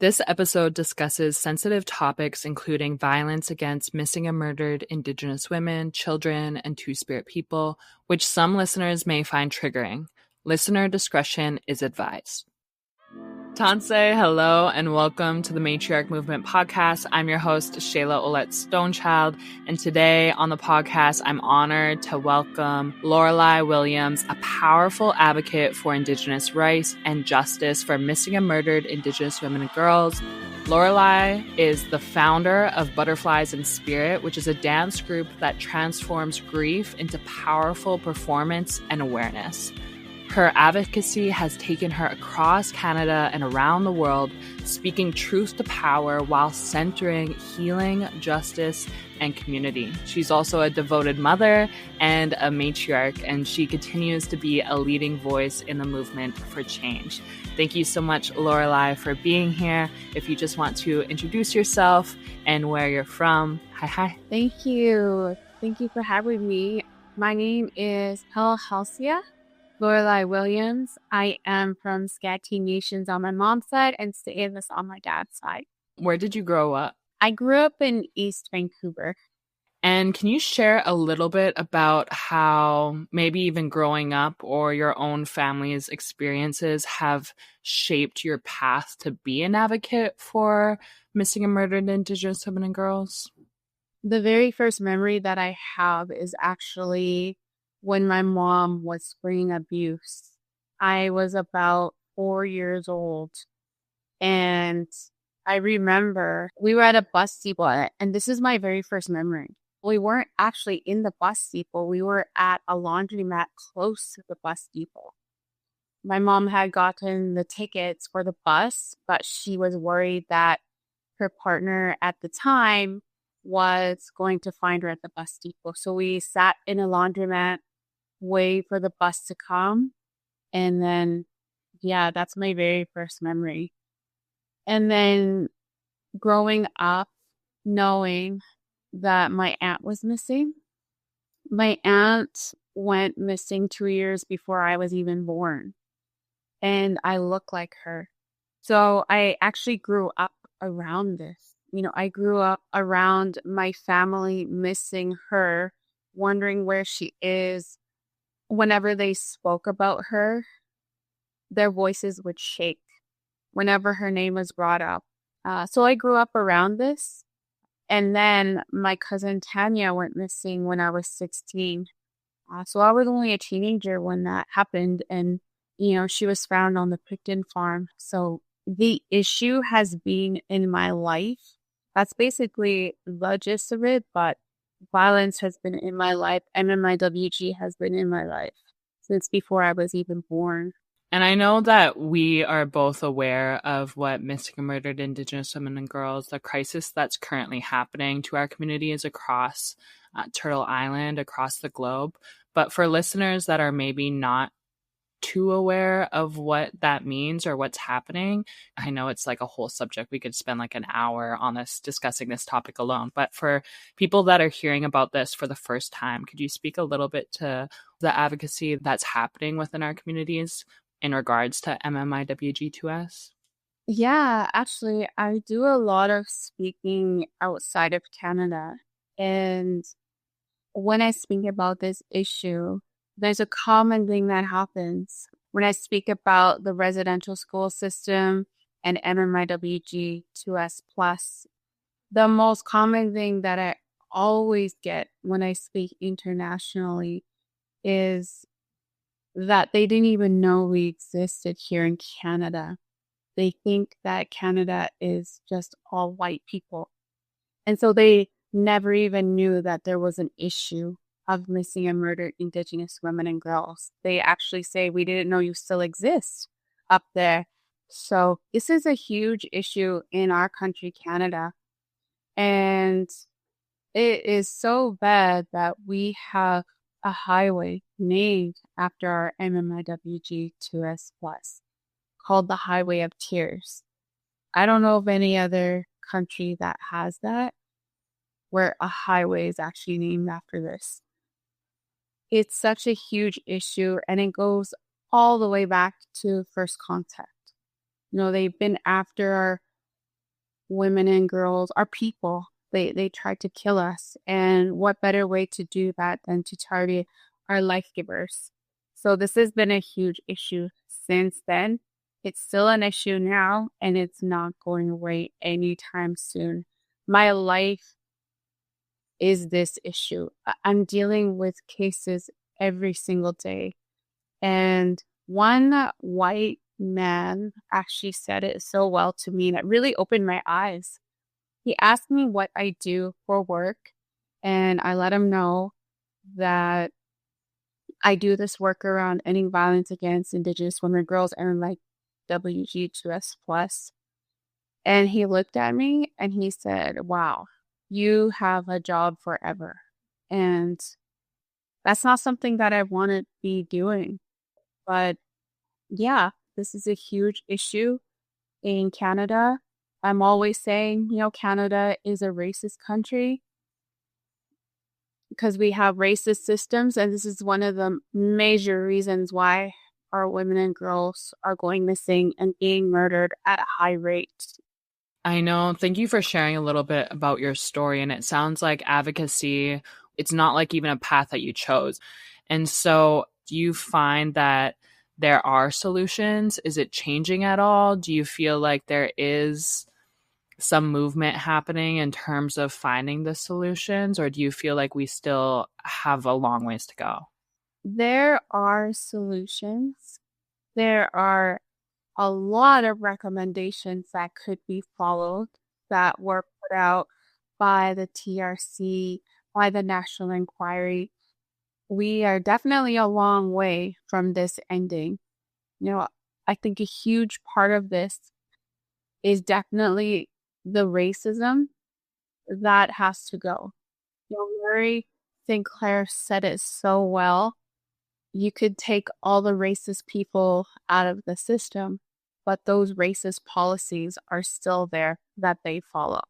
This episode discusses sensitive topics including violence against missing and murdered Indigenous women, children, and Two-Spirit people, which some listeners may find triggering. Listener discretion is advised. Tanse, hello, and welcome to the Matriarch Movement podcast. I'm your host, Shayla Oulette Stonechild, and today on the podcast, I'm honored to welcome Lorelei Williams, a powerful advocate for Indigenous rights and justice for missing and murdered Indigenous women and girls. Lorelei is the founder of Butterflies in Spirit, which is a dance group that transforms grief into powerful performance and awareness. Her advocacy has taken her across Canada and around the world, speaking truth to power while centering healing, justice, and community. She's also a devoted mother and a matriarch, and she continues to be a leading voice in the movement for change. Thank you so much, Lorelei, for being here. If you just want to introduce yourself and where you're from. Hi. Thank you. Thank you for having me. My name is Lorelei Williams. I am from Skagit Nations on my mom's side and St'át'imc on my dad's side. Where did you grow up? I grew up in East Vancouver. And can you share a little bit about how maybe even growing up or your own family's experiences have shaped your path to be an advocate for missing and murdered Indigenous women and girls? The very first memory that I have is actually when my mom was fleeing abuse. I was about 4 years old, and I remember we were at a bus depot, and this is my very first memory. We weren't actually in the bus depot. We were at a laundromat close to the bus depot. My mom had gotten the tickets for the bus, but she was worried that her partner at the time was going to find her at the bus depot. So we sat in a laundromat, wait for the bus to come. And then, that's my very first memory. And then growing up, knowing that my aunt was missing. My aunt went missing 2 years before I was even born. And I look like her. So I actually grew up around this. I grew up around my family missing her, wondering where she is. Whenever they spoke about her, their voices would shake whenever her name was brought up. So I grew up around this. And then my cousin Tanya went missing when I was 16. So I was only a teenager when that happened. And, she was found on the Picton farm. So the issue has been in my life. That's basically the gist of it, but violence has been in my life. MMIWG has been in my life since before I was even born. And I know that we are both aware of what missing and murdered Indigenous women and girls, the crisis that's currently happening to our communities across Turtle Island, across the globe. But for listeners that are maybe not too aware of what that means or what's happening, I know it's like a whole subject. We could spend like an hour on this discussing this topic alone. But for people that are hearing about this for the first time, could you speak a little bit to the advocacy that's happening within our communities in regards to MMIWG2S? Yeah, actually, I do a lot of speaking outside of Canada. And when I speak about this issue, there's a common thing that happens when I speak about the residential school system and MMIWG2S+. The most common thing that I always get when I speak internationally is that they didn't even know we existed here in Canada. They think that Canada is just all white people. And so they never even knew that there was an issue of missing and murdered Indigenous women and girls. They actually say, we didn't know you still exist up there. So this is a huge issue in our country, Canada. And it is so bad that we have a highway named after our MMIWG2S+ called the Highway of Tears. I don't know of any other country that has that, where a highway is actually named after this. It's such a huge issue, and it goes all the way back to first contact. They've been after women and girls are people. They tried to kill us. And what better way to do that than to target our life givers? So this has been a huge issue since then. It's still an issue now, and it's not going away anytime soon. My life is this issue. I'm dealing with cases every single day. And one white man actually said it so well to me, and it really opened my eyes. He asked me what I do for work, and I let him know that I do this work around ending violence against Indigenous women, girls, and like WG2S plus. And he looked at me and he said, wow, you have a job forever. And that's not something that I want to be doing. But yeah, this is a huge issue in Canada. I'm always saying, Canada is a racist country because we have racist systems. And this is one of the major reasons why our women and girls are going missing and being murdered at a high rate. I know. Thank you for sharing a little bit about your story. And it sounds like advocacy, it's not like even a path that you chose. And so do you find that there are solutions? Is it changing at all? Do you feel like there is some movement happening in terms of finding the solutions? Or do you feel like we still have a long ways to go? There are solutions. There are a lot of recommendations that could be followed that were put out by the TRC, by the National Inquiry. We are definitely a long way from this ending. I think a huge part of this is definitely the racism that has to go. Mary Sinclair said it so well. You could take all the racist people out of the system, but those racist policies are still there that they follow.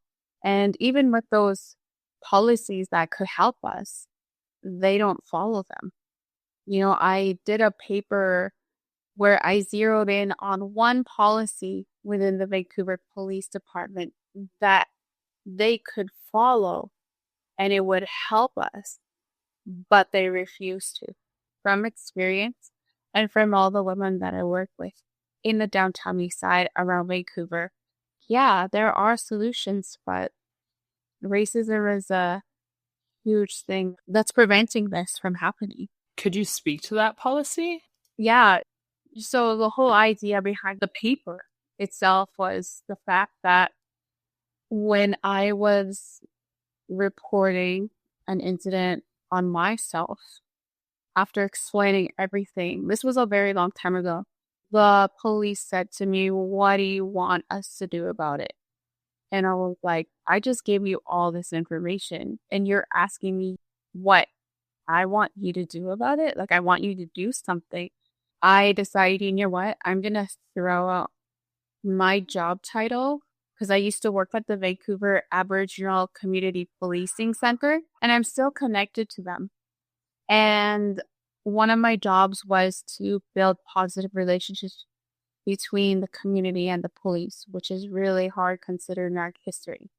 And even with those policies that could help us, they don't follow them. I did a paper where I zeroed in on one policy within the Vancouver Police Department that they could follow and it would help us, but they refuse to. From experience and from all the women that I work with in the downtown east side around Vancouver, yeah, there are solutions, but racism is a huge thing that's preventing this from happening. Could you speak to that policy? Yeah. So the whole idea behind the paper itself was the fact that when I was reporting an incident on myself, after explaining everything, this was a very long time ago, the police said to me, what do you want us to do about it? And I was like, I just gave you all this information and you're asking me what I want you to do about it? Like, I want you to do something. I decided, you know what? I'm going to throw out my job title because I used to work at the Vancouver Aboriginal Community Policing Center and I'm still connected to them. And one of my jobs was to build positive relationships between the community and the police, which is really hard considering our history.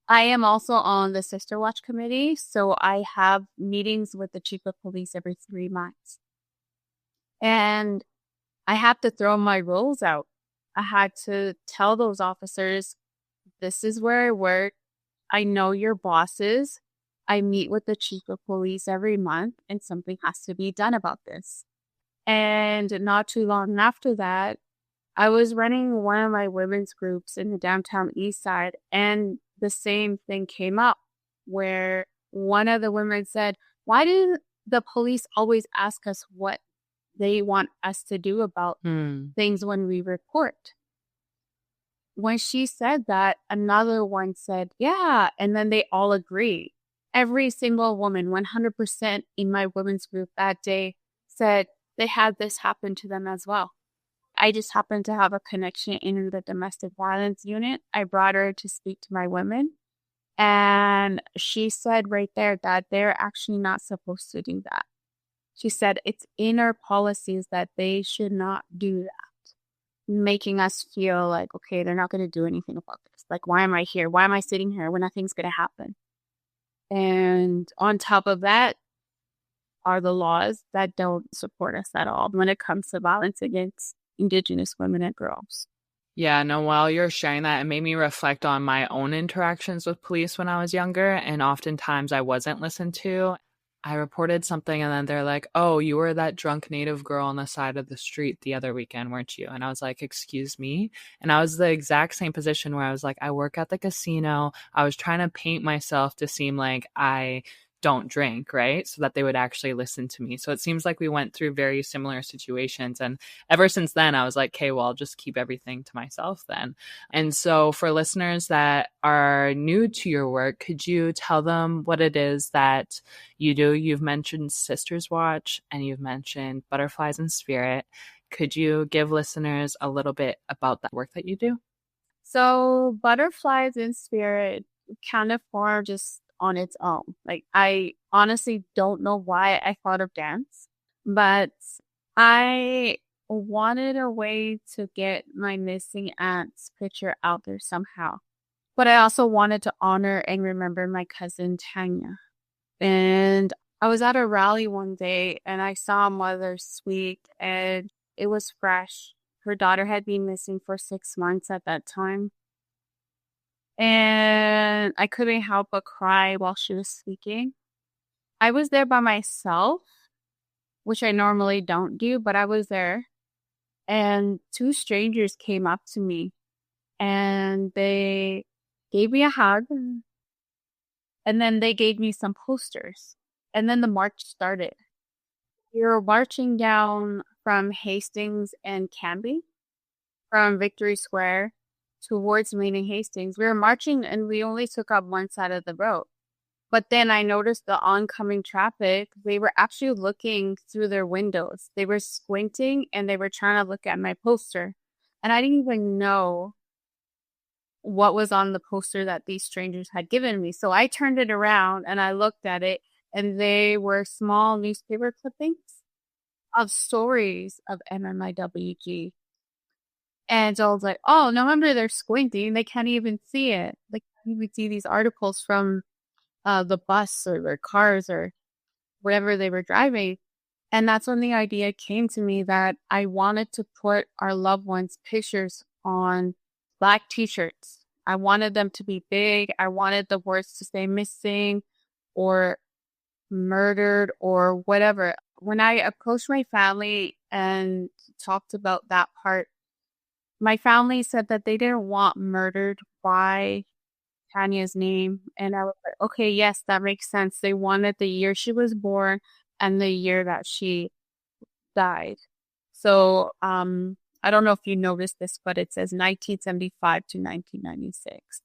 I am also on the Sister Watch Committee, so I have meetings with the Chief of Police every 3 months. And I had to throw my roles out. I had to tell those officers, this is where I work. I know your bosses. I meet with the Chief of Police every month, and something has to be done about this. And not too long after that, I was running one of my women's groups in the downtown east side, and the same thing came up where one of the women said, why do the police always ask us what they want us to do about things when we report? When she said that, another one said, yeah, and then they all agree. Every single woman, 100% in my women's group that day said they had this happen to them as well. I just happened to have a connection in the domestic violence unit. I brought her to speak to my women. And she said right there that they're actually not supposed to do that. She said it's in our policies that they should not do that. making us feel like, okay, they're not going to do anything about this. Like, why am I here? Why am I sitting here when nothing's going to happen? And on top of that are the laws that don't support us at all when it comes to violence against Indigenous women and girls. Yeah, no, while you're sharing that, it made me reflect on my own interactions with police when I was younger, and oftentimes I wasn't listened to. I reported something, and then they're like, "Oh, you were that drunk native girl on the side of the street the other weekend, weren't you?" And I was like, "Excuse me?" And I was the exact same position where I was like, "I work at the casino." I was trying to paint myself to seem like I don't drink, right? So that they would actually listen to me. So it seems like we went through very similar situations. And ever since then, I was like, okay, well, I'll just keep everything to myself then. And so for listeners that are new to your work, could you tell them what it is that you do? You've mentioned Sisters Watch and you've mentioned Butterflies in Spirit. Could you give listeners a little bit about that work that you do? So Butterflies in Spirit kind of formed just on its own. Like, I honestly don't know why I thought of dance, but I wanted a way to get my missing aunt's picture out there somehow. But I also wanted to honor and remember my cousin Tanya. And I was at a rally one day and I saw Mother Sweet, and it was fresh. Her daughter had been missing for 6 months at that time. And I couldn't help but cry while she was speaking. I was there by myself, which I normally don't do, but I was there. And two strangers came up to me and they gave me a hug. And then they gave me some posters. And then the march started. We were marching down from Hastings and Canby, from Victory Square towards Main and Hastings. We were marching and we only took up one side of the road. But then I noticed the oncoming traffic. They were actually looking through their windows. They were squinting and they were trying to look at my poster. And I didn't even know what was on the poster that these strangers had given me. So I turned it around and I looked at it, and they were small newspaper clippings of stories of MMIWG. And so I was like, oh, no wonder they're squinting. They can't even see it. They can't even see these articles from the bus or their cars or wherever they were driving. And that's when the idea came to me that I wanted to put our loved ones' pictures on Black t-shirts. I wanted them to be big. I wanted the words to say missing or murdered or whatever. When I approached my family and talked about that part, my family said that they didn't want murdered by Tanya's name. And I was like, okay, yes, that makes sense. They wanted the year she was born and the year that she died. So, I don't know if you noticed this, but it says 1975 to 1996.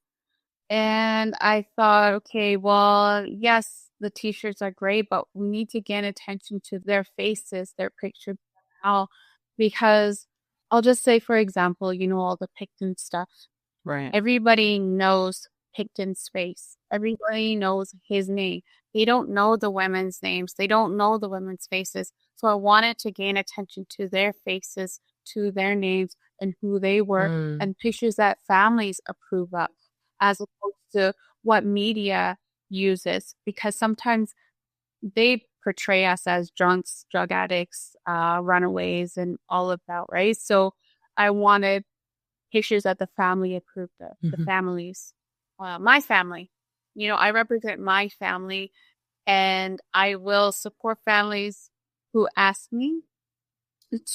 And I thought, okay, well, yes, the t-shirts are great, but we need to get attention to their faces, their pictures now, because I'll just say, for example, all the Picton stuff. Right. Everybody knows Picton's face. Everybody knows his name. They don't know the women's names. They don't know the women's faces. So I wanted to gain attention to their faces, to their names, and who they were, and pictures that families approve of, as opposed to what media uses, because sometimes they portray us as drunks, drug addicts, runaways, and all of that, right? So I wanted pictures that the family approved of, the families, my family. I represent my family, and I will support families who ask me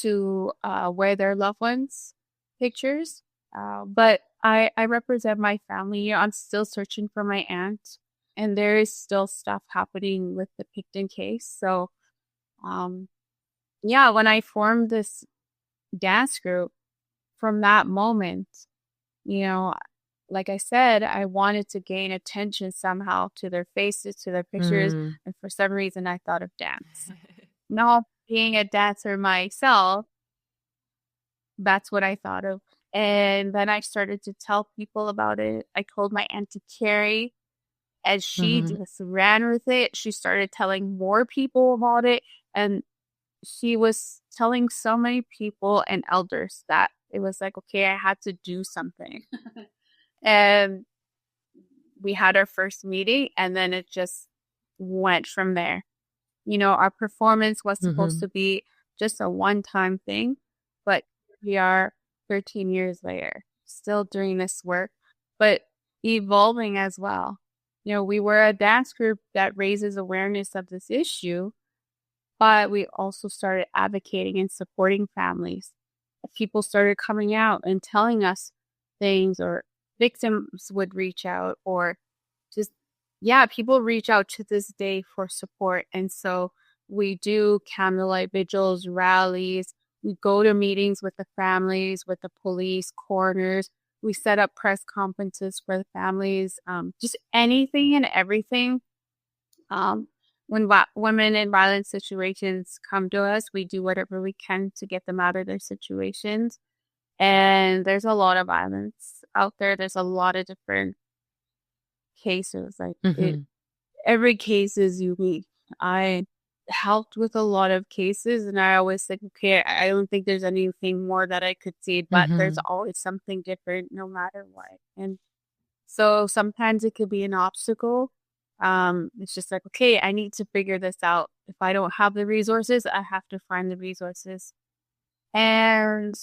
to wear their loved ones' pictures. But I represent my family. I'm still searching for my aunt, and there is still stuff happening with the Picton case. So, yeah, when I formed this dance group, from that moment, like I said, I wanted to gain attention somehow to their faces, to their pictures. And for some reason, I thought of dance. Not being a dancer myself, that's what I thought of. And then I started to tell people about it. I told my Auntie Carrie, and she just ran with it. She started telling more people about it. And she was telling so many people and elders that It was like, okay, I had to do something. And we had our first meeting, and then it just went from there. Our performance was supposed to be just a one-time thing, but we are 13 years later, still doing this work, but evolving as well. We were a dance group that raises awareness of this issue, but we also started advocating and supporting families. People started coming out and telling us things, or victims would reach out, or just, people reach out to this day for support. And so we do candlelight vigils, rallies. We go to meetings with the families, with the police, coroners. We set up press conferences for the families, just anything and everything. When women in violent situations come to us, we do whatever we can to get them out of their situations. And there's a lot of violence out there. There's a lot of different cases. Every case is unique. I helped with a lot of cases, and I always think, okay, I don't think there's anything more that I could see, but there's always something different no matter what. And so sometimes it could be an obstacle. It's just like, okay, I need to figure this out. If I don't have the resources, I have to find the resources. And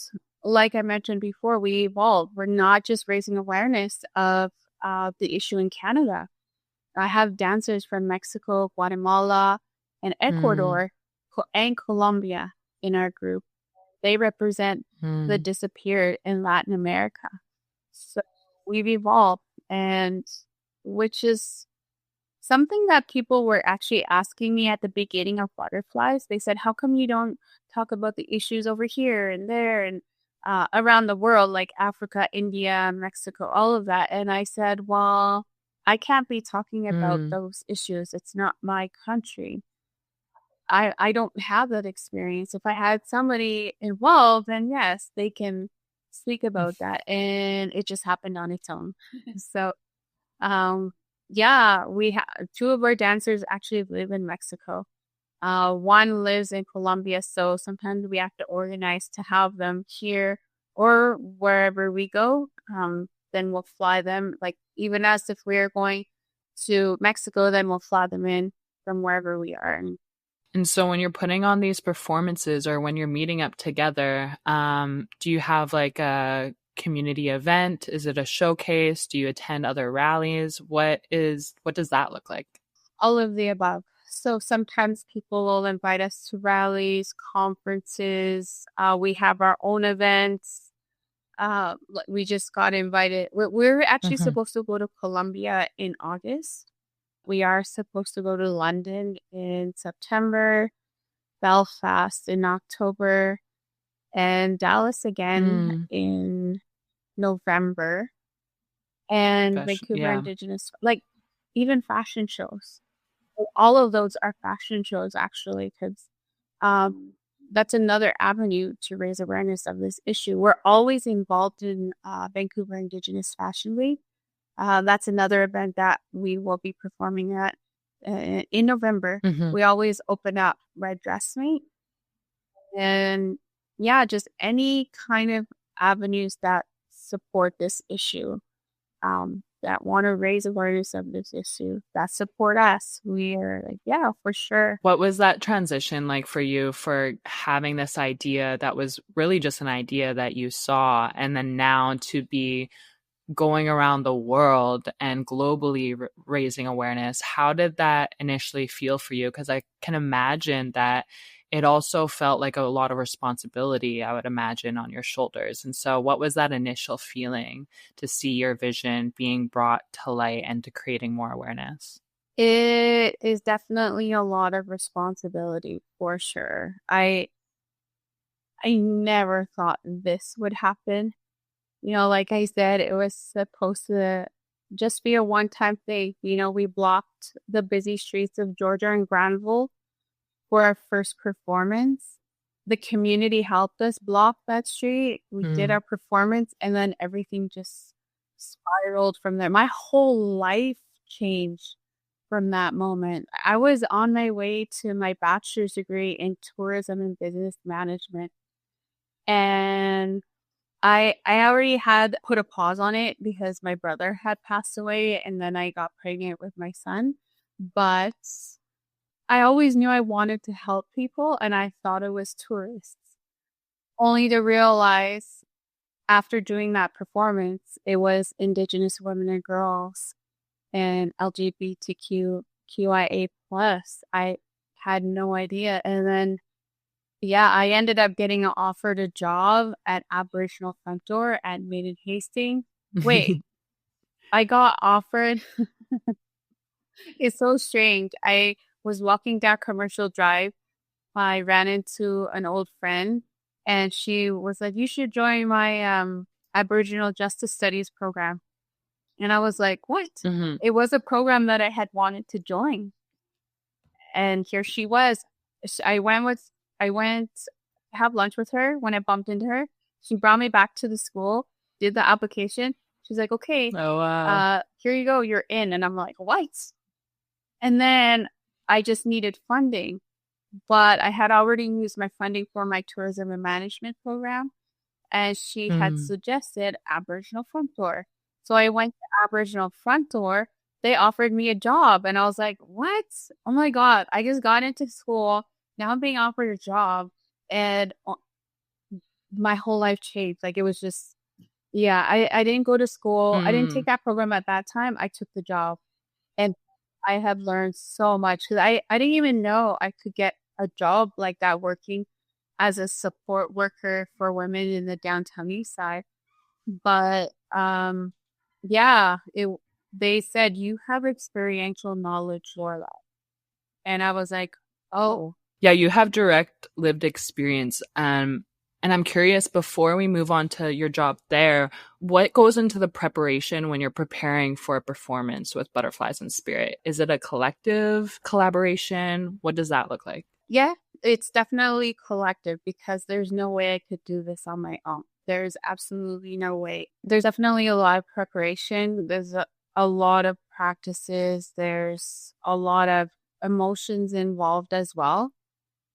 like I mentioned before, we evolved. We're not just raising awareness of the issue in Canada. I have dancers from Mexico, Guatemala, and Ecuador, and Colombia in our group. They represent the disappeared in Latin America. So we've evolved, and which is something that people were actually asking me at the beginning of Butterflies. They said, how come you don't talk about the issues over here and there and around the world, like Africa, India, Mexico, all of that? And I said, well, I can't be talking about those issues. It's not my country. I don't have that experience. If I had somebody involved, then yes, they can speak about that. And it just happened on its own. So, we have 2 of our dancers actually live in Mexico. One lives in Colombia, so sometimes we have to organize to have them here or wherever we go. Then we'll fly them. Like even us, if we're going to Mexico, then we'll fly them in from wherever we are. And so when you're putting on these performances or when you're meeting up together, do you have like a community event? Is it a showcase? Do you attend other rallies? What does that look like? All of the above. So sometimes people will invite us to rallies, conferences. We have our own events. We just got invited. We're actually supposed to go to Colombia in August. We are supposed to go to London in September, Belfast in October, and Dallas again in November, and Vancouver Indigenous, like even fashion shows. All of those are fashion shows, actually, because that's another avenue to raise awareness of this issue. We're always involved in Vancouver Indigenous Fashion Week. That's another event that we will be performing at in November. We always open up Red Dress Night. And just any kind of avenues that support this issue, that want to raise awareness of this issue, that support us. We are like, for sure. What was that transition like for you, for having this idea that was really just an idea that you saw, and then now to be going around the world and globally raising awareness? How did that initially feel for you? Because I can imagine that it also felt like a lot of responsibility, I would imagine, on your shoulders. And so what was that initial feeling to see your vision being brought to light and to creating more awareness? It is definitely a lot of responsibility, for sure. I never thought this would happen. Like I said, it was supposed to just be a one-time thing. We blocked the busy streets of Georgia and Granville for our first performance. The community helped us block that street. We did our performance, and then everything just spiraled from there. My whole life changed from that moment. I was on my way to my bachelor's degree in tourism and business management. And I already had put a pause on it because my brother had passed away and then I got pregnant with my son. But I always knew I wanted to help people and I thought it was tourists. Only to realize after doing that performance, it was Indigenous women and girls and LGBTQIA plus. I had no idea. And then, yeah, I ended up getting offered a job at Aboriginal Front Door at Maiden Hastings. Wait, I got offered. It's so strange. I was walking down Commercial Drive. I ran into an old friend and she was like, you should join my Aboriginal Justice Studies program. And I was like, what? Mm-hmm. It was a program that I had wanted to join. And here she was. I went to have lunch with her when I bumped into her. She brought me back to the school, did the application. She's like, okay, Oh, wow. here you go, you're in. And I'm like, what? And then I just needed funding, but I had already used my funding for my tourism and management program. And she had suggested Aboriginal Front Door. So I went to Aboriginal Front Door. They offered me a job. And I was like, what? Oh my God. I just got into school. Now I'm being offered a job. And my whole life changed. Like it was just, yeah, I didn't go to school. I didn't take that program at that time. I took the job. And I have learned so much because I didn't even know I could get a job like that working as a support worker for women in the downtown east side. But yeah, they said you have experiential knowledge, Lorelei. And I was like, oh. Yeah, you have direct lived experience. And I'm curious, before we move on to your job there, what goes into the preparation when you're preparing for a performance with Butterflies in Spirit? Is it a collective collaboration? What does that look like? Yeah, it's definitely collective because there's no way I could do this on my own. There's absolutely no way. There's definitely a lot of preparation. There's a lot of practices. There's a lot of emotions involved as well.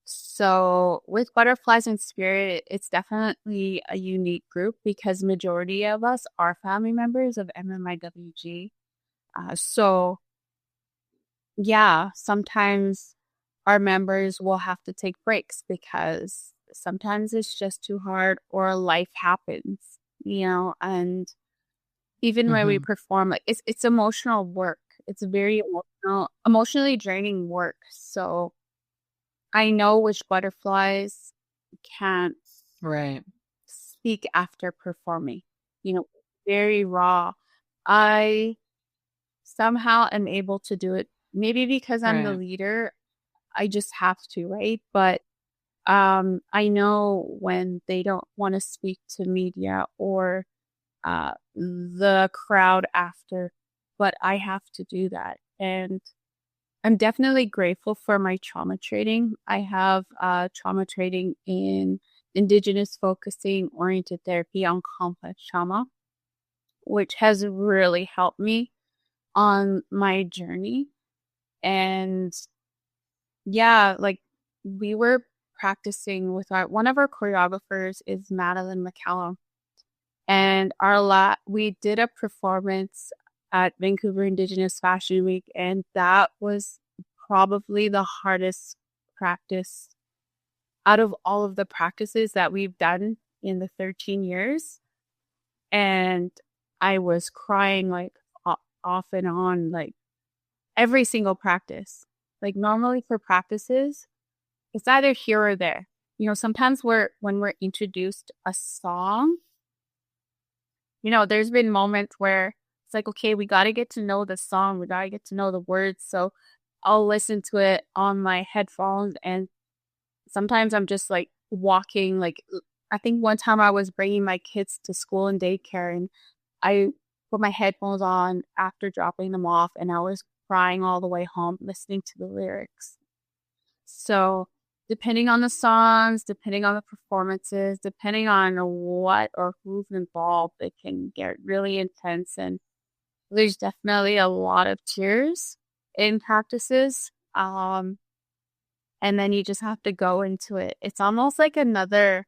So with Butterflies in Spirit, it's definitely a unique group because majority of us are family members of MMIWG. So yeah, sometimes our members will have to take breaks because sometimes it's just too hard or life happens, and even when we perform, like it's emotional work. It's very emotionally draining work. So I know which butterflies can't Right. speak after performing, very raw. I somehow am able to do it. Maybe because I'm the Right. leader, I just have to, right? But I know when they don't want to speak to media or the crowd after, but I have to do that. And I'm definitely grateful for my trauma training. I have trauma training in Indigenous focusing oriented therapy on complex trauma, which has really helped me on my journey. And yeah, like we were practicing with one of our choreographers is Madeline McCallum. And we did a performance at Vancouver Indigenous Fashion Week, and that was probably the hardest practice out of all of the practices that we've done in the 13 years. And I was crying like off and on, like every single practice. Like normally for practices, it's either here or there. Sometimes when we're introduced a song, there's been moments where it's like, okay, we got to get to know the song. We got to get to know the words. So I'll listen to it on my headphones. And sometimes I'm just like walking. Like, I think one time I was bringing my kids to school and daycare and I put my headphones on after dropping them off and I was crying all the way home listening to the lyrics. So depending on the songs, depending on the performances, depending on what or who's involved, it can get really intense. And there's definitely a lot of tears in practices. And then you just have to go into it. It's almost like another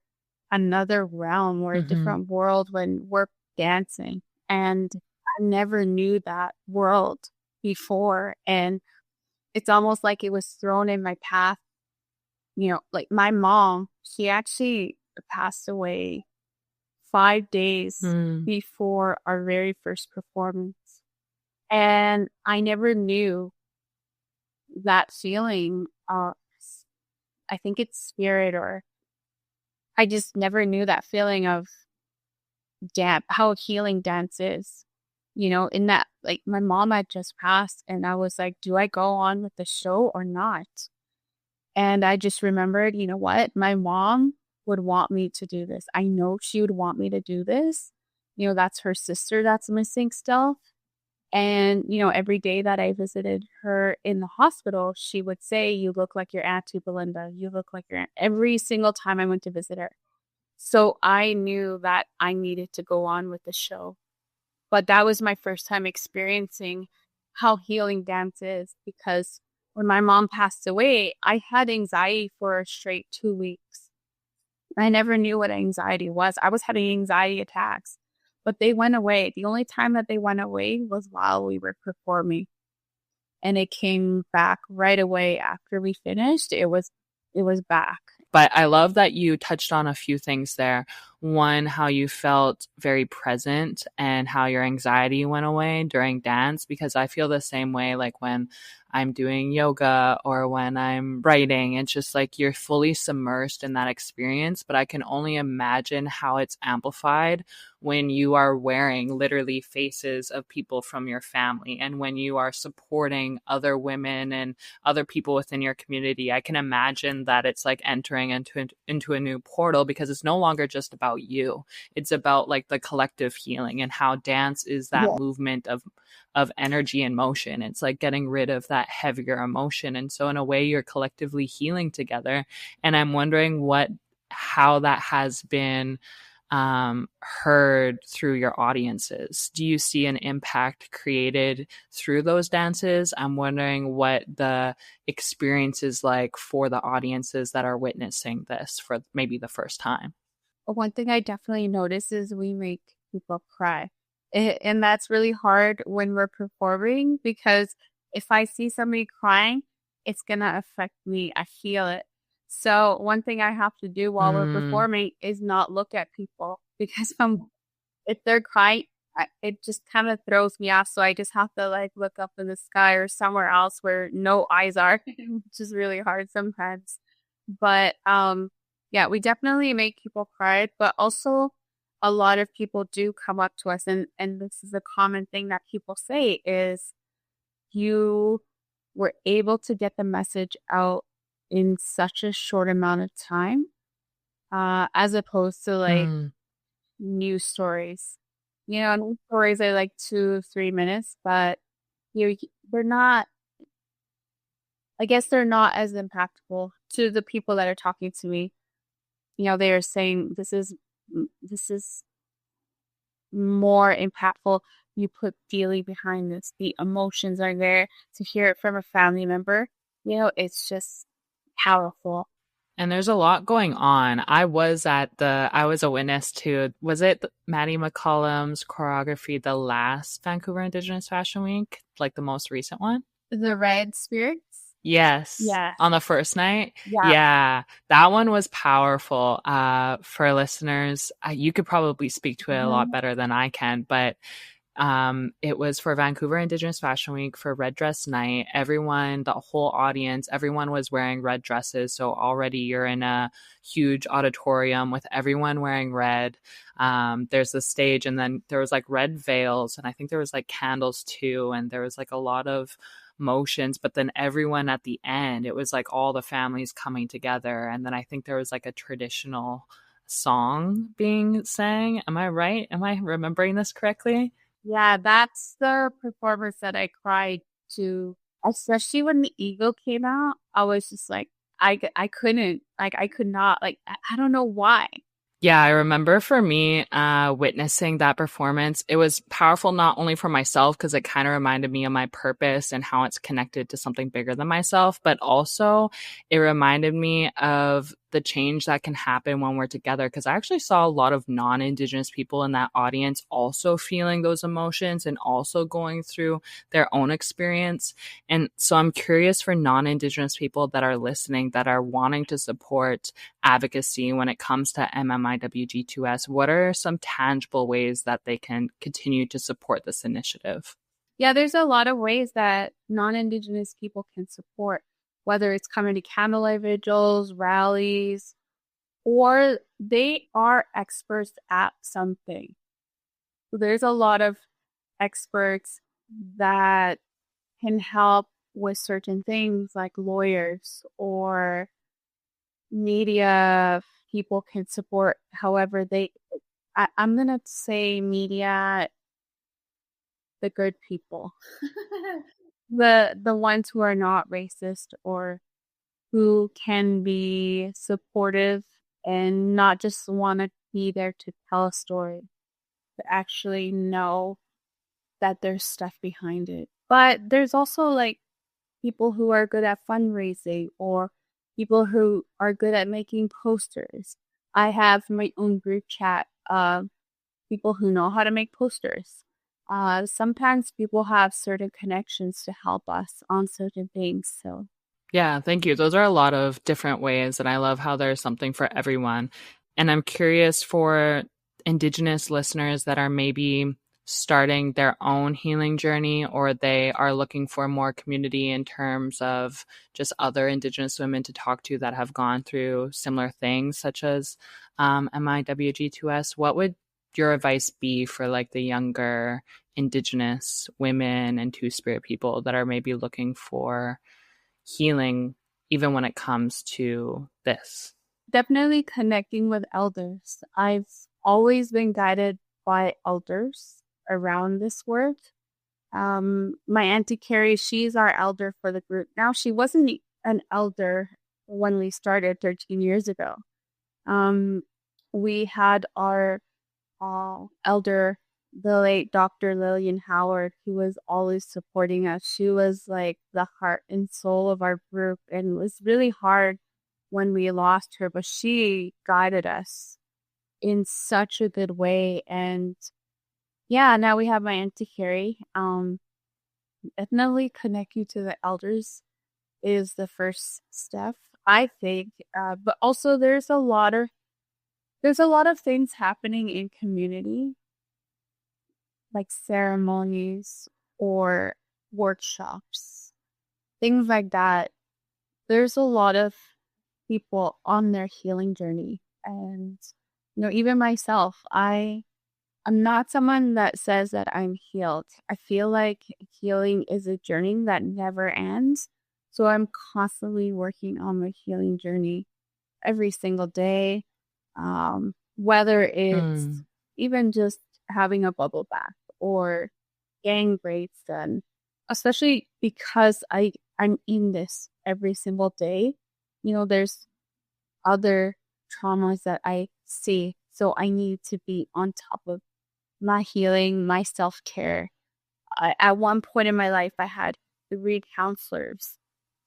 another realm or a different world when we're dancing. And I never knew that world before. And it's almost like it was thrown in my path. You know, like my mom, she actually passed away 5 days before our very first performance. And I never knew that feeling. I think it's spirit, or I just never knew that feeling of how healing dance is. You know, in that, like, my mom had just passed, and I was like, do I go on with the show or not? And I just remembered, you know what? My mom would want me to do this. I know she would want me to do this. You know, that's her sister that's missing still. And, you know, every day that I visited her in the hospital, she would say, you look like your Auntie Belinda. You look like your aunt. Every single time I went to visit her. So I knew that I needed to go on with the show. But that was my first time experiencing how healing dance is, because when my mom passed away, I had anxiety for a straight 2 weeks. I never knew what anxiety was. I was having anxiety attacks, but they went away. The only time that they went away was while we were performing. And it came back right away after we finished. It was back. But I love that you touched on a few things there. One, how you felt very present and how your anxiety went away during dance, because I feel the same way, like when I'm doing yoga or when I'm writing. It's just like you're fully submersed in that experience, but I can only imagine how it's amplified when you are wearing literally faces of people from your family, and when you are supporting other women and other people within your community. I can imagine that it's like entering into a new portal, because it's no longer just about you. It's about like the collective healing, and how dance is that movement of energy and motion. It's like getting rid of that heavier emotion. And so in a way, you're collectively healing together. And I'm wondering how that has been heard through your audiences. Do you see an impact created through those dances? I'm wondering what the experience is like for the audiences that are witnessing this for maybe the first time. One thing I definitely notice is we make people cry. And that's really hard when we're performing, because if I see somebody crying, it's going to affect me. I feel it. So one thing I have to do while we're performing is not look at people, because if they're crying, it just kind of throws me off. So I just have to like look up in the sky or somewhere else where no eyes are, which is really hard sometimes. But yeah, we definitely make people cry, but also a lot of people do come up to us, and this is a common thing that people say is, you were able to get the message out in such a short amount of time, as opposed to like news stories. You know, news stories are like 2-3 minutes, but they're not, I guess they're not as impactful to the people that are talking to me. You know, they are saying this is more impactful. You put feeling behind this. The emotions are there. To hear it from a family member, you know, it's just powerful. And there's a lot going on. I was a witness to, was it Maddie McCollum's choreography, the last Vancouver Indigenous Fashion Week, like the most recent one? The Red Spirits? Yes. Yeah. On the first night? Yeah. That one was powerful. For listeners, you could probably speak to it a lot better than I can, but it was for Vancouver Indigenous Fashion Week for Red Dress Night. Everyone, the whole audience, everyone was wearing red dresses. So already you're in a huge auditorium with everyone wearing red. There's the stage, and then there was like red veils, and I think there was like candles too. And there was like a lot of motions, but then everyone at the end, it was like all the families coming together. And then I think there was like a traditional song being sang. Am I right? Am I remembering this correctly? Yeah, that's the performance that I cried to, especially when the eagle came out. I was just like, I couldn't, like, I could not, like, I don't know why. Yeah, I remember for me, witnessing that performance, it was powerful not only for myself, because it kind of reminded me of my purpose and how it's connected to something bigger than myself, but also it reminded me of the change that can happen when we're together. Because I actually saw a lot of non-Indigenous people in that audience also feeling those emotions and also going through their own experience. And so I'm curious for non-Indigenous people that are listening, that are wanting to support advocacy when it comes to MMIWG2S, what are some tangible ways that they can continue to support this initiative? Yeah, there's a lot of ways that non-Indigenous people can support, whether it's coming to candlelight vigils, rallies, or they are experts at something. So there's a lot of experts that can help with certain things, like lawyers or media people can support. However, I'm going to say media, the good people, the ones who are not racist or who can be supportive and not just want to be there to tell a story, but actually know that there's stuff behind it. But there's also like people who are good at fundraising or people who are good at making posters. I have my own group chat of people who know how to make posters. Sometimes people have certain connections to help us on certain things. So Yeah, thank you. Those are a lot of different ways, and I love how there's something for everyone. And I'm curious for Indigenous listeners that are maybe starting their own healing journey, or they are looking for more community in terms of just other Indigenous women to talk to that have gone through similar things, such as MIWG2S. What would your advice be for like the younger Indigenous women and Two-Spirit people that are maybe looking for healing even when it comes to this? definitely connecting with elders. I've always been guided by elders around this work. My Auntie Carrie, she's our elder for the group. Now, she wasn't an elder when we started 13 years ago. We had our elder, the late Dr. Lillian Howard, who was always supporting us. She was like the heart and soul of our group, and it was really hard when we lost her, but she guided us in such a good way. And yeah, now we have my Auntie Carrie. Definitely connect you to the elders is the first step, I think. But also there's a lot of things happening in community, like ceremonies or workshops, things like that. There's a lot of people on their healing journey. And, even myself, I'm not someone that says that I'm healed. I feel like healing is a journey that never ends. So I'm constantly working on my healing journey every single day. Whether it's even just having a bubble bath or getting braids done, especially because I'm in this every single day. There's other traumas that I see. So I need to be on top of my healing, my self-care. At one point in my life, I had 3 counselors,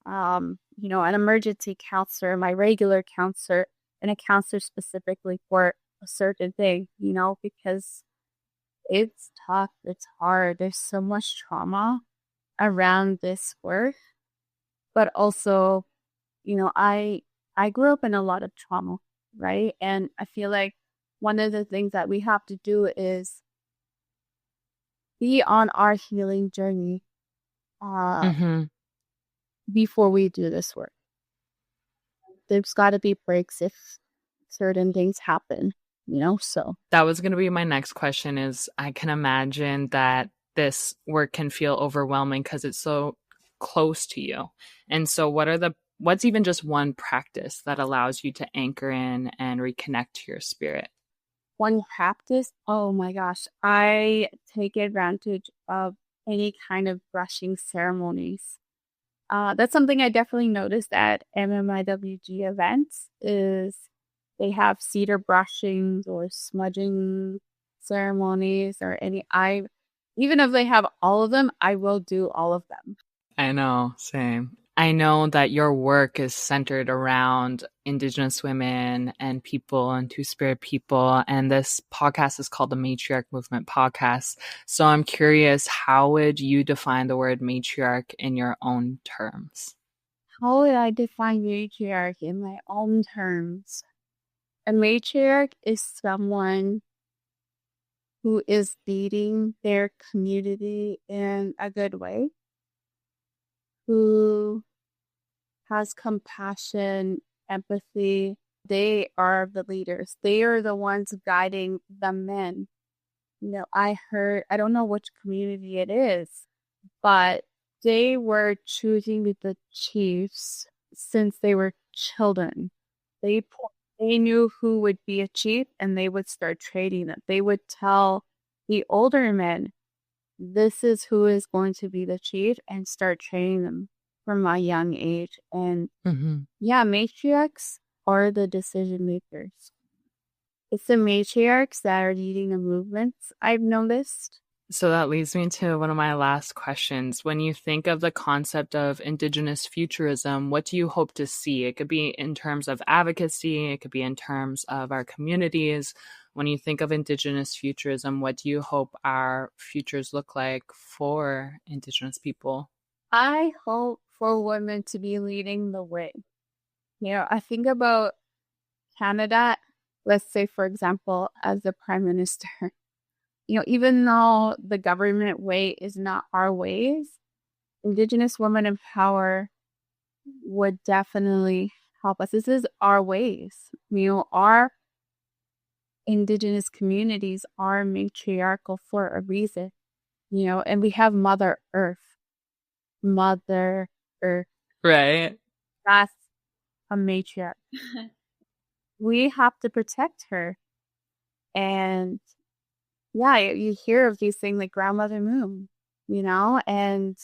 an emergency counselor, my regular counselor, and a counselor specifically for a certain thing, because it's tough. It's hard. There's so much trauma around this work, but also, I grew up in a lot of trauma, right? And I feel like one of the things that we have to do is be on our healing journey before we do this work. There's got to be breaks if certain things happen, so. That was going to be my next question. Is I can imagine that this work can feel overwhelming because it's so close to you. And so what's even just one practice that allows you to anchor in and reconnect to your spirit? One practice? Oh my gosh. I take advantage of any kind of brushing ceremonies. That's something I definitely noticed at MMIWG events is they have cedar brushings or smudging ceremonies or even if they have all of them, I will do all of them. I know, same. I know that your work is centered around Indigenous women and people and Two-Spirit people, and this podcast is called the Matriarch Movement Podcast. So I'm curious, how would you define the word matriarch in your own terms? How would I define matriarch in my own terms? A matriarch is someone who is leading their community in a good way, who has compassion, empathy. They are the leaders. They are the ones guiding the men. I don't know which community it is, but they were choosing the chiefs since they were children. They knew who would be a chief, and they would start training them. They would tell the older men, this is who is going to be the chief, and start training them from a young age. And matriarchs are the decision makers. It's the matriarchs that are leading the movements, I've noticed. So that leads me to one of my last questions. When you think of the concept of Indigenous futurism, what do you hope to see? It could be in terms of advocacy, it could be in terms of our communities. When you think of Indigenous futurism, what do you hope our futures look like for Indigenous people? I hope for women to be leading the way. I think about Canada, let's say, for example, as the Prime Minister. Even though the government way is not our ways, Indigenous women in power would definitely help us. This is our ways. Our Indigenous communities are matriarchal for a reason, and we have Mother Earth. Mother Earth. Right. That's a matriarch. We have to protect her. And you hear of these things like Grandmother Moon, and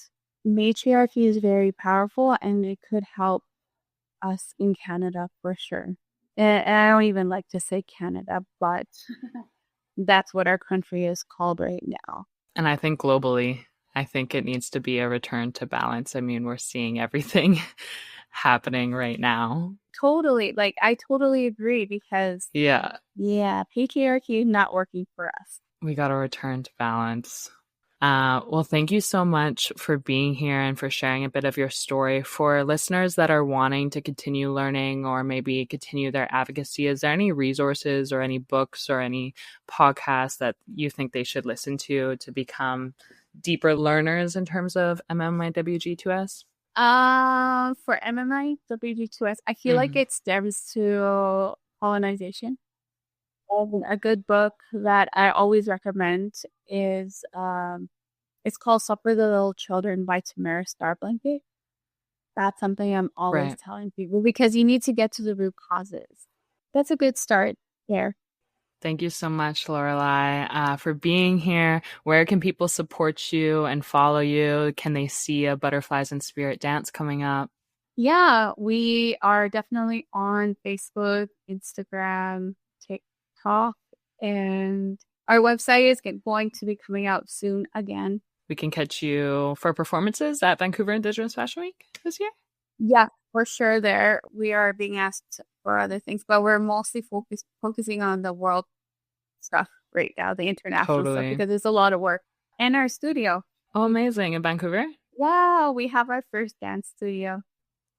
matriarchy is very powerful, and it could help us in Canada for sure. And I don't even like to say Canada, but that's what our country is called right now. And I think globally, I think it needs to be a return to balance. I mean, we're seeing everything happening right now. Totally. I totally agree because patriarchy is not working for us. We got to return to balance. Well, thank you so much for being here and for sharing a bit of your story. For listeners that are wanting to continue learning or maybe continue their advocacy, is there any resources or any books or any podcasts that you think they should listen to become deeper learners in terms of MMIWG2S? For MMIWG2S, I feel like it stems to colonization. A good book that I always recommend is it's called Supper the Little Children by Tamara Starblanket. That's something I'm always telling people because you need to get to the root causes. That's a good start there. Thank you so much, Lorelei, for being here. Where can people support you and follow you? Can they see a Butterflies in Spirit dance coming up? Yeah, we are definitely on Facebook, Instagram, TikTok, and our website is going to be coming out soon again. We can catch you for performances at Vancouver Indigenous Fashion Week this year? Yeah, for sure there. We are being asked for other things, but we're mostly focusing on the world stuff right now, the international stuff, because there's a lot of work. And our studio. Oh, amazing. In Vancouver? Yeah, we have our first dance studio.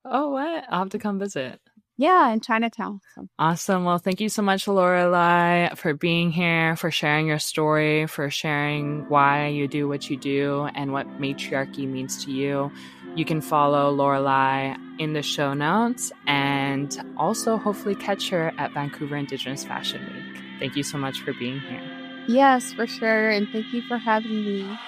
Oh, what? I'll have to come visit. Yeah, in Chinatown. Awesome. Well, thank you so much, Lorelei, for being here, for sharing your story, for sharing why you do what you do and what matriarchy means to you. You can follow Lorelei in the show notes and also hopefully catch her at Vancouver Indigenous Fashion Week. Thank you so much for being here. Yes, for sure. And thank you for having me.